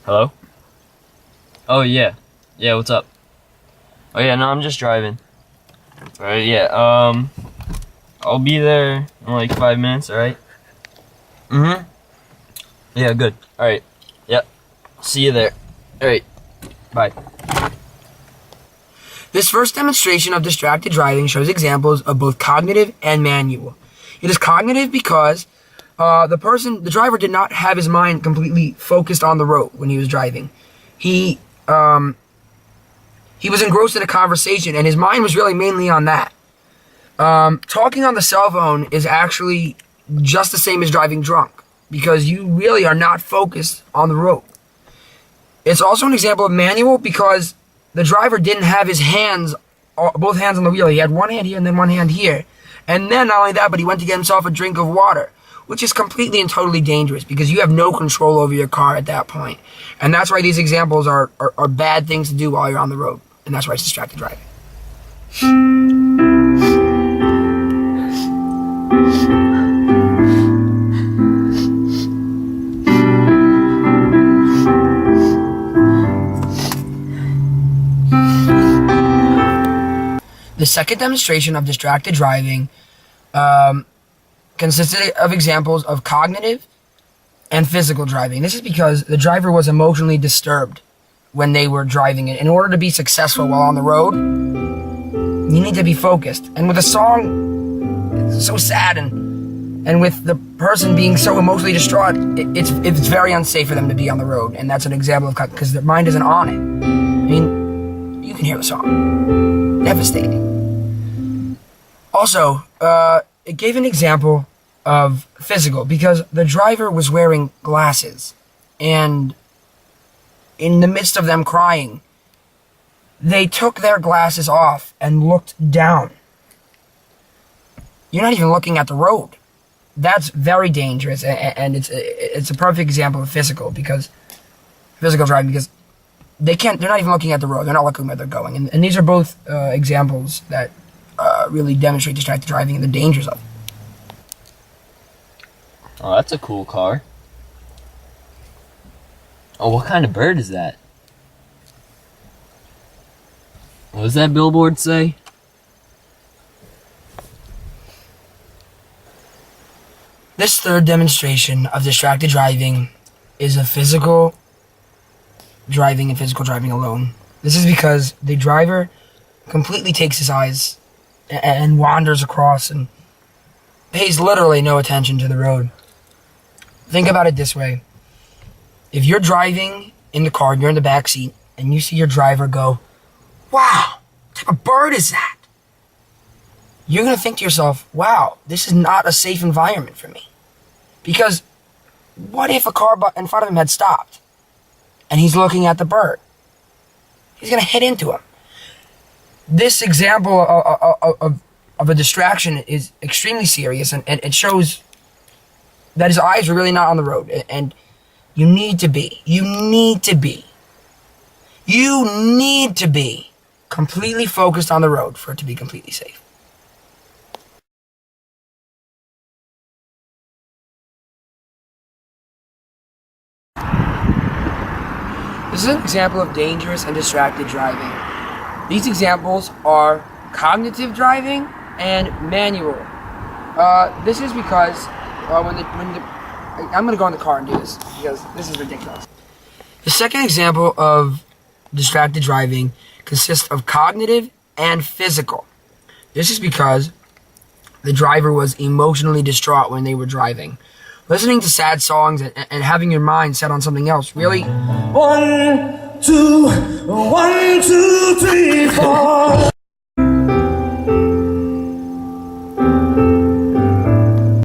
Hello? Oh, yeah. Yeah, what's up? Oh, yeah, no, I'm just driving. Alright, yeah, I'll be there in like 5 minutes, alright? Mm-hmm. Yeah, good. Alright. Yep. See you there. Alright. Bye. This first demonstration of distracted driving shows examples of both cognitive and manual. It is cognitive because the driver did not have his mind completely focused on the road when he was driving. He was engrossed in a conversation, and his mind was really mainly on that. Talking on the cell phone is actually just the same as driving drunk, because you really are not focused on the road. It's also an example of manual because the driver didn't have his hands, both hands on the wheel. He had one hand here and then one hand here. And then not only that, but he went to get himself a drink of water, which is completely and totally dangerous because you have no control over your car at that point. And that's why these examples are bad things to do while you're on the road. And that's why it's distracted driving. The second demonstration of distracted driving consisted of examples of cognitive and physical driving. This is because the driver was emotionally disturbed when they were driving it. In order to be successful while on the road, you need to be focused. And with a song, it's so sad, and with the person being so emotionally distraught, it's very unsafe for them to be on the road. And that's an example of because their mind isn't on it. I mean, you can hear the song. Devastating. Also, it gave an example of physical because the driver was wearing glasses, and in the midst of them crying, they took their glasses off and looked down. You're not even looking at the road. That's very dangerous, and it's a perfect example of physical driving because they're not even looking at the road. They're not looking where they're going. And these are both examples that really demonstrate distracted driving and the dangers of it. Oh, that's a cool car. Oh, what kind of bird is that? What does that billboard say? This third demonstration of distracted driving is a physical driving and physical driving alone. This is because the driver completely takes his eyes and wanders across and pays literally no attention to the road. Think about it this way. If you're driving in the car and you're in the back seat and you see your driver go, "Wow, what type of bird is that?" You're going to think to yourself, wow, this is not a safe environment for me. Because what if a car in front of him had stopped and he's looking at the bird? He's going to hit into him. This example of a distraction is extremely serious, and it shows that his eyes are really not on the road. And you need to be completely focused on the road for it to be completely safe. This is an example of dangerous and distracted driving. These examples are cognitive driving and manual. This is because I'm going to go in the car and do this because this is ridiculous. The second example of distracted driving consists of cognitive and physical. This is because the driver was emotionally distraught when they were driving. Listening to sad songs and having your mind set on something else really... 1, 2, 1,